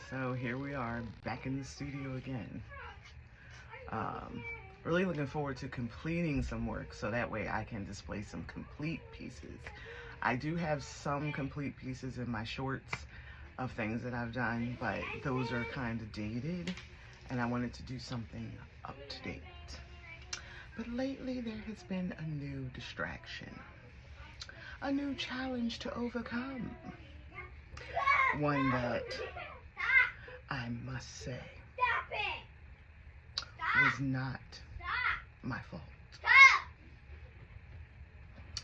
So here we are back in the studio again. Really looking forward to completing some work so that way I can display some complete pieces. I do have some complete pieces in my shorts of things that I've done, but those are kind of dated and I wanted to do something up to date. But lately there has been a new distraction, a new challenge to overcome. One that I must say was not my fault.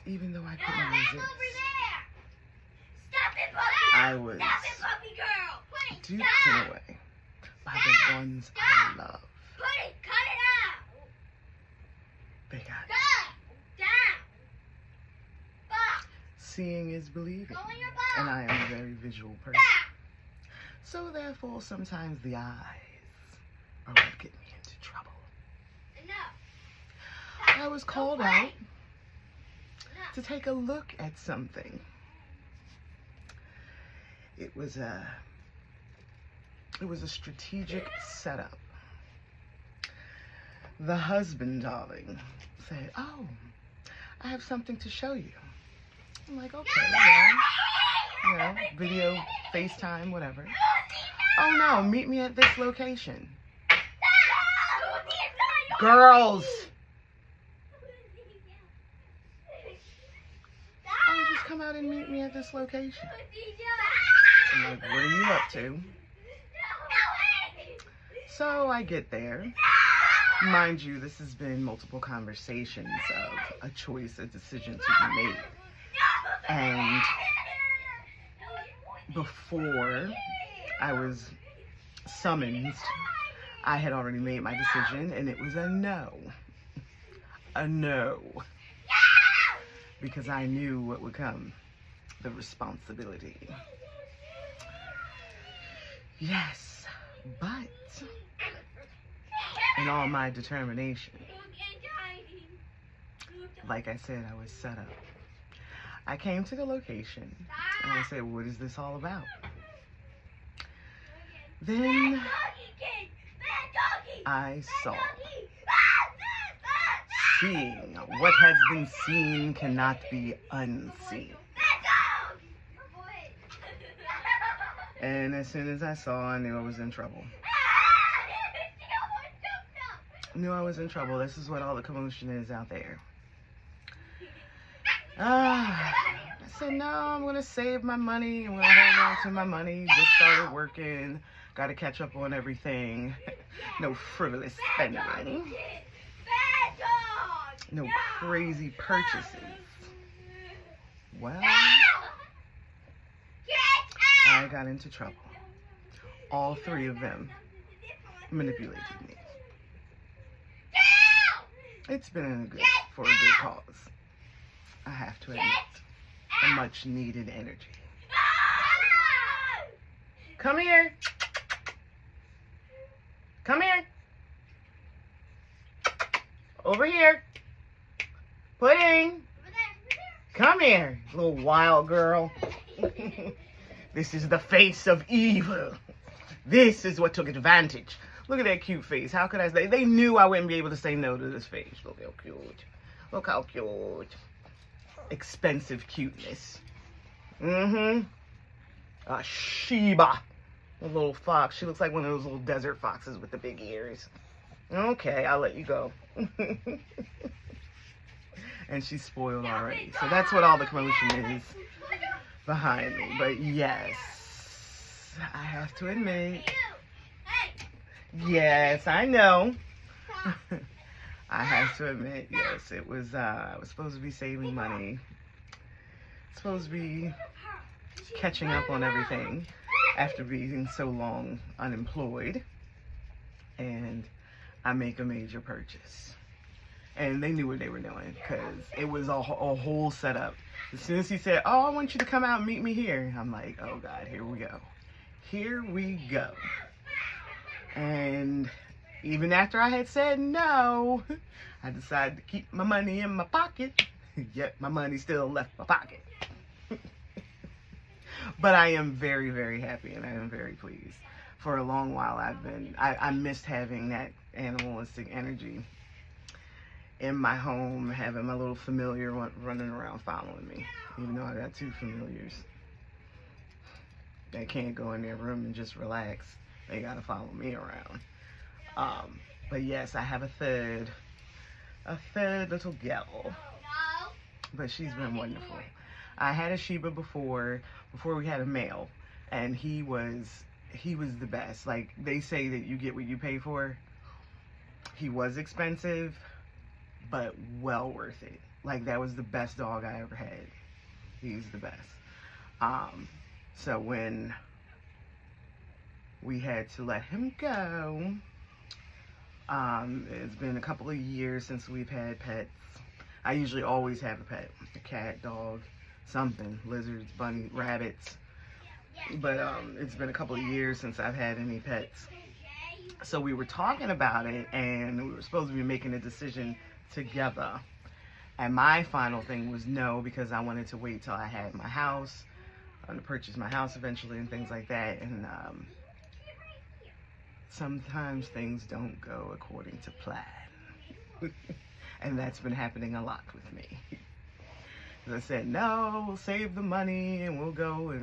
Even though I couldn't resist, I was duped in a way by the ones I love. They got it. Seeing is believing, and I am a very visual person. So therefore, sometimes the eyes are what get me into trouble. I was called out to take a look at something. It was a strategic setup. The husband, darling, said, "Oh, I have something to show you." I'm like, "Okay, yeah, video, FaceTime, whatever." "Oh no, meet me at this location." Girls! "Oh, just come out and meet me at this location." I'm like, "What are you up to?" So I get there. Mind you, this has been multiple conversations of a choice, a decision to be made. And before I was summoned, I had already made my decision, and it was a no. A no. Because I knew what would come. The responsibility. Yes, but in all my determination, like I said, I was set up. I came to the location and I said, "What is this all about?" Then I saw. Seeing what has been seen cannot be unseen. And as soon as I saw, I knew I was in trouble. Knew I was in trouble. This is what all the commotion is out there. I said, no, I'm going to save my money. I'm going to hold on to my money. Just started working. Got to catch up on everything. No frivolous spending. No crazy purchases. Well, I got into trouble. All three of them manipulated me. It's been for a good cause. I have to admit, a much needed energy. Come here. Come here. Over here. Pudding. Come here, little wild girl. This is the face of evil. This is what took advantage. Look at that cute face. How could I say? They knew I wouldn't be able to say no to this face. Look how cute. Look how cute. Expensive cuteness. A Shibas. A little fox. She looks like one of those little desert foxes with the big ears. Okay, I'll let you go. And she's spoiled already. So that's what all the commotion is behind me. But yes, I have to admit. Yes, I know. I have to admit, yes, it was, I was supposed to be saving money. Supposed to be catching up on everything after being so long unemployed. And I make a major purchase. And they knew what they were doing because it was a whole setup. As soon as he said, "Oh, I want you to come out and meet me here," I'm like, "Oh God, here we go. Here we go." And even after I had said no, I decided to keep my money in my pocket. Yet my money still left my pocket. But I am very, very happy and I am very pleased. For a long while, I missed having that animalistic energy in my home, having my little familiar running around following me. Even though I got 2 familiars. They can't go in their room and just relax. They gotta follow me around. But yes, I have a third little girl. But she's been wonderful. I had a Shiba before we had a male, and he was the best. Like, they say that you get what you pay for. He was expensive, but well worth it. Like, that was the best dog I ever had. He's the best. So when we had to let him go, it's been a couple of years since we've had pets. I usually always have a pet, a cat, dog, something, lizards, bunny, rabbits. But it's been a couple of years since I've had any pets. So we were talking about it, and we were supposed to be making a decision together. And my final thing was no, because I wanted to wait till I had my house, to purchase my house eventually and things like that. And sometimes things don't go according to plan. And that's been happening a lot with me. I said, no, we'll save the money and we'll go.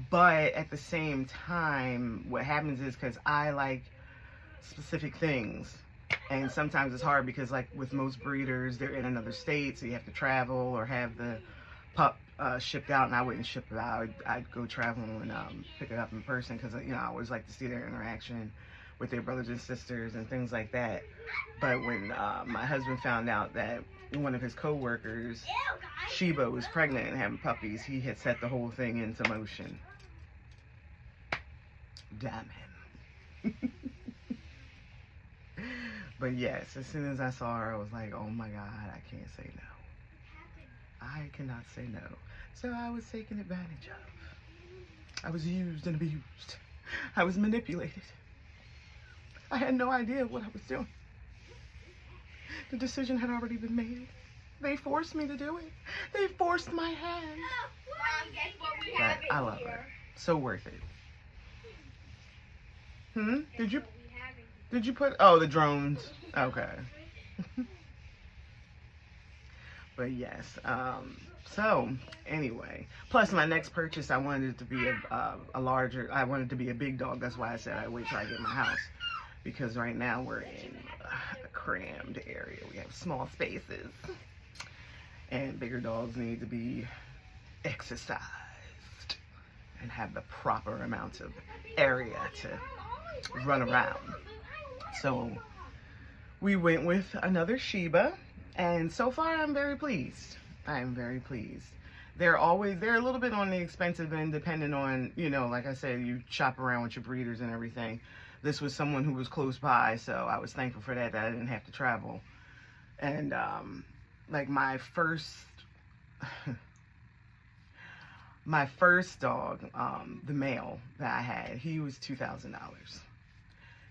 But at the same time, what happens is, because I like specific things, and sometimes it's hard because, like, with most breeders, they're in another state, so you have to travel or have the pup shipped out, and I wouldn't ship it out. I'd go travel and pick it up in person, because, you know, I always like to see their interaction with their brothers and sisters and things like that. But when my husband found out that one of his co-workers, Shiba, was pregnant and having puppies, he had set the whole thing into motion. Damn him. But yes, as soon as I saw her, I was like, oh my God, I can't say no. I cannot say no. So I was taken advantage of. I was used and abused. I was manipulated. I had no idea what I was doing. The decision had already been made. They forced me to do it. They forced my hand. But I love her. So worth it. Did you put, oh, the drones. Okay. But yes, so anyway, plus my next purchase, I wanted it to be I wanted it to be a big dog. That's why I said I'd wait till I get my house, because right now we're in a crammed area. We have small spaces, and bigger dogs need to be exercised and have the proper amount of area to run around. So we went with another Shiba, and so far I'm very pleased. I am very pleased. They're a little bit on the expensive end, depending on, you know, like I said, you shop around with your breeders and everything. This was someone who was close by, so I was thankful for that I didn't have to travel. And like my first dog, the male that I had, he was $2,000.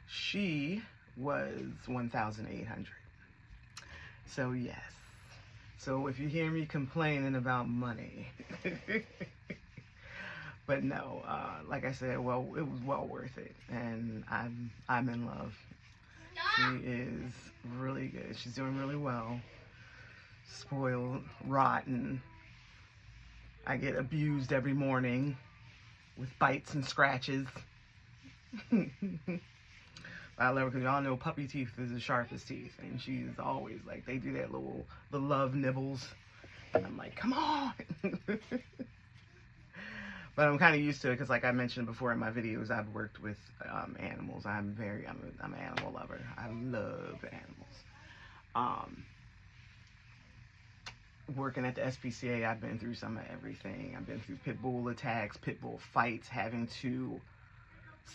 She was $1,800. So yes. So if you hear me complaining about money, but no, like I said, well, it was well worth it, and I'm in love. She is really good. She's doing really well. Spoiled, rotten. I get abused every morning with bites and scratches. I love her because y'all know puppy teeth is the sharpest teeth, and she's always like, they do that the love nibbles, and I'm like, come on. But I'm kind of used to it because, like I mentioned before in my videos, I've worked with animals. I'm an animal lover. I love animals. Working at the SPCA, I've been through some of everything. I've been through pit bull attacks, pit bull fights, having to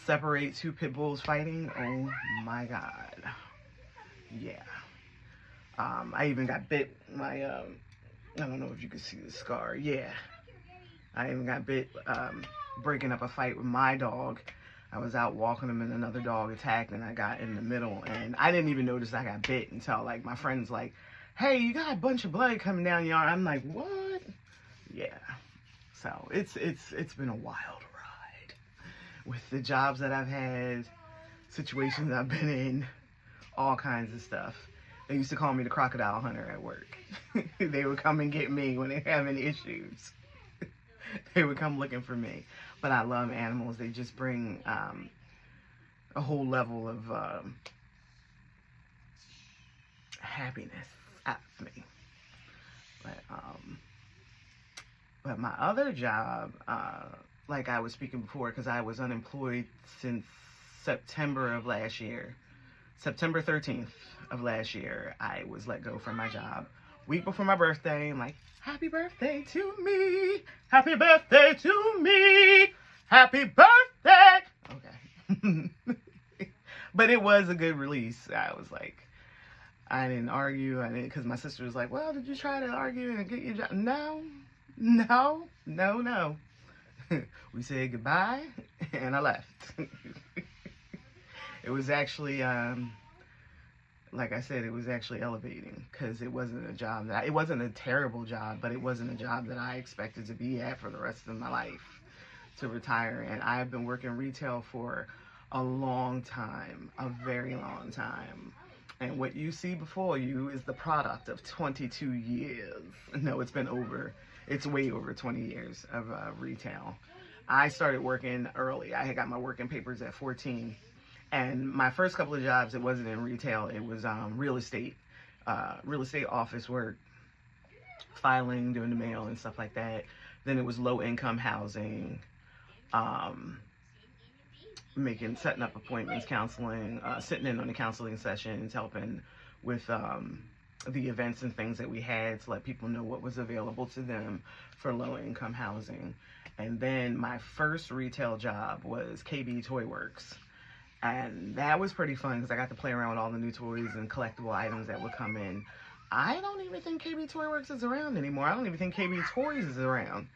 separate 2 pit bulls fighting. Oh my God. Yeah. I even got bit. I don't know if you can see the scar. Yeah. I even got bit breaking up a fight with my dog. I was out walking him and another dog attacked, and I got in the middle, and I didn't even notice I got bit until, like, my friend's like, hey, you got a bunch of blood coming down your arm. I'm like, what? Yeah. So it's been a wild ride with the jobs that I've had, situations I've been in, all kinds of stuff. They used to call me the crocodile hunter at work. They would come and get me when they're having issues. They would come looking for me. But I love animals. They just bring a whole level of happiness out of me. But my other job, like I was speaking before, because I was unemployed since September of last year. September 13th of last year, I was let go from my job. Week before my birthday, I'm like, happy birthday to me. Happy birthday to me. Happy birthday. Okay. But it was a good release. I was like, I didn't argue. I didn't, because my sister was like, well, did you try to argue and get your job? No. We said goodbye and I left. It was actually, like I said, it was actually elevating, because it wasn't a job that, it wasn't a terrible job, but it wasn't a job that I expected to be at for the rest of my life, to retire. And I've been working retail for a long time, a very long time. And what you see before you is the product of 22 years. No, it's way over 20 years of retail. I started working early. I had got my working papers at 14. And my first couple of jobs, it wasn't in retail. It was real estate office work, filing, doing the mail and stuff like that. Then it was low income housing, setting up appointments, counseling, sitting in on the counseling sessions, helping with the events and things that we had to let people know what was available to them for low income housing. And then my first retail job was KB Toy Works. And that was pretty fun, because I got to play around with all the new toys and collectible items that would come in. I don't even think KB Toy Works is around anymore. I don't even think KB Toys is around.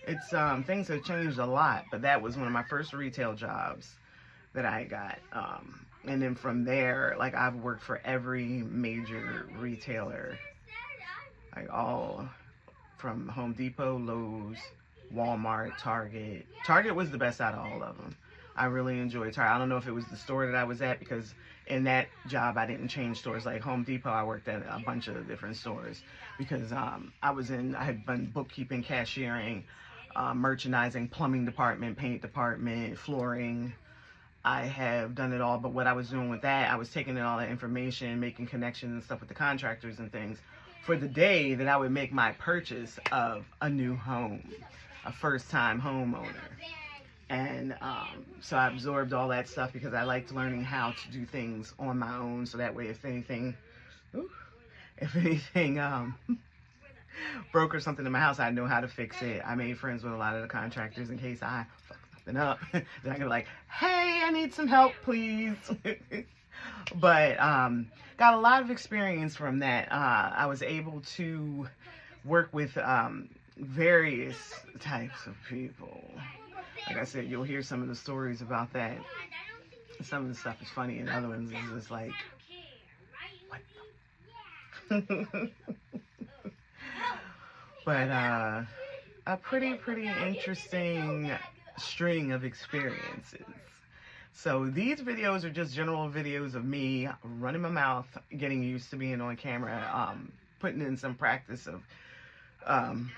It's things have changed a lot, but that was one of my first retail jobs that I got. And then from there, like, I've worked for every major retailer, like all from Home Depot, Lowe's, Walmart, Target. Target was the best out of all of them. I really enjoyed Target. I don't know if it was the store that I was at, because in that job I didn't change stores. Like Home Depot, I worked at a bunch of different stores, because I had been bookkeeping, cashiering, merchandising, plumbing department, paint department, flooring. I have done it all. But what I was doing with that, I was taking in all that information, making connections and stuff with the contractors and things for the day that I would make my purchase of a new home, a first-time homeowner. And so I absorbed all that stuff, because I liked learning how to do things on my own. So that way, if anything broke or something in my house, I know how to fix it. I made friends with a lot of the contractors in case I fuck something up. Then I could be like, hey, I need some help, please. But got a lot of experience from that. I was able to work with various types of people. Like I said, you'll hear some of the stories about that. Some of the stuff is funny, and other ones is just like, what the? But a pretty interesting string of experiences. So these videos are just general videos of me running my mouth, getting used to being on camera, putting in some practice of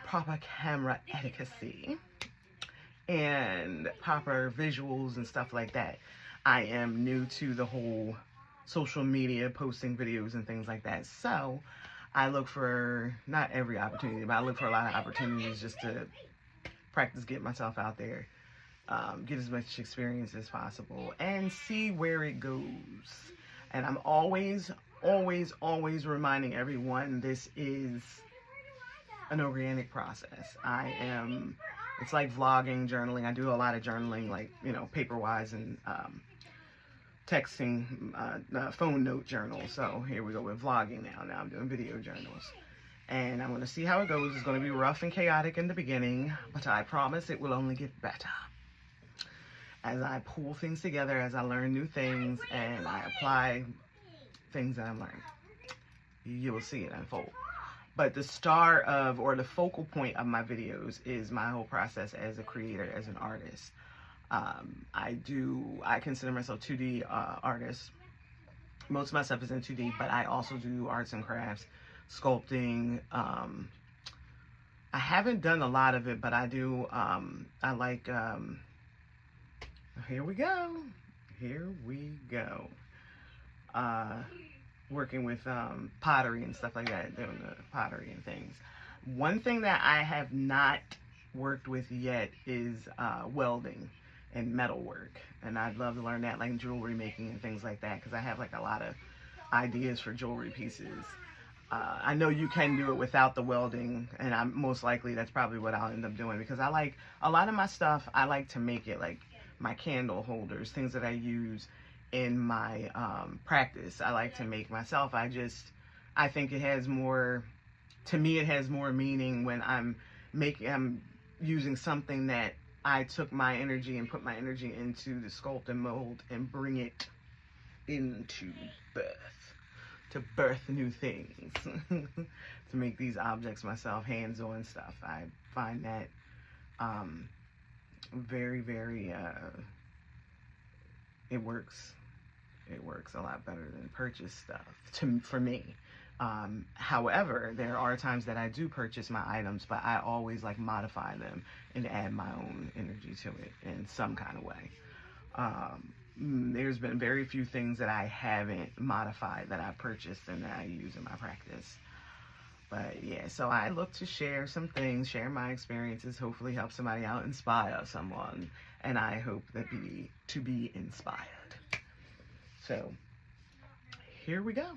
proper camera etiquette and proper visuals and stuff like that. I am new to the whole social media, posting videos and things like that. So I look for, not every opportunity, but I look for a lot of opportunities just to practice, get myself out there, get as much experience as possible, and see where it goes. And I'm always reminding everyone, this is an organic process. It's like vlogging, journaling. I do a lot of journaling, like, paper-wise, and texting, phone note journals. So here we go with vlogging now. Now I'm doing video journals. And I'm going to see how it goes. It's going to be rough and chaotic in the beginning, but I promise it will only get better. As I pull things together, as I learn new things, and I apply things that I'm learning, you will see it unfold. But the star of, or the focal point of my videos is my whole process as a creator, as an artist. I consider myself 2D artist. Most of my stuff is in 2D, but I also do arts and crafts, sculpting. I haven't done a lot of it, but I do. I like, here we go. Here we go. Working with pottery and stuff like that, doing the pottery and things. One thing that I have not worked with yet is welding and metal work, and I'd love to learn that, like jewelry making and things like that, because I have like a lot of ideas for jewelry pieces. I know you can do it without the welding, and I'm most likely that's probably what I'll end up doing, because I like a lot of my stuff. I like to make it like my candle holders, things that I use in my practice. I like to make myself. I think it has more, to me it has more meaning when I'm using something that I took my energy and put my energy into the sculpt and mold and bring it into birth, to birth new things, to make these objects myself, hands-on stuff. I find that very, very, it works a lot better than purchase stuff for me. However, there are times that I do purchase my items, but I always like modify them and add my own energy to it in some kind of way. There's been very few things that I haven't modified that I purchased and that I use in my practice. But yeah, so I look to share some things, share my experiences, hopefully help somebody out, inspire someone, and I hope to be inspired. So here we go.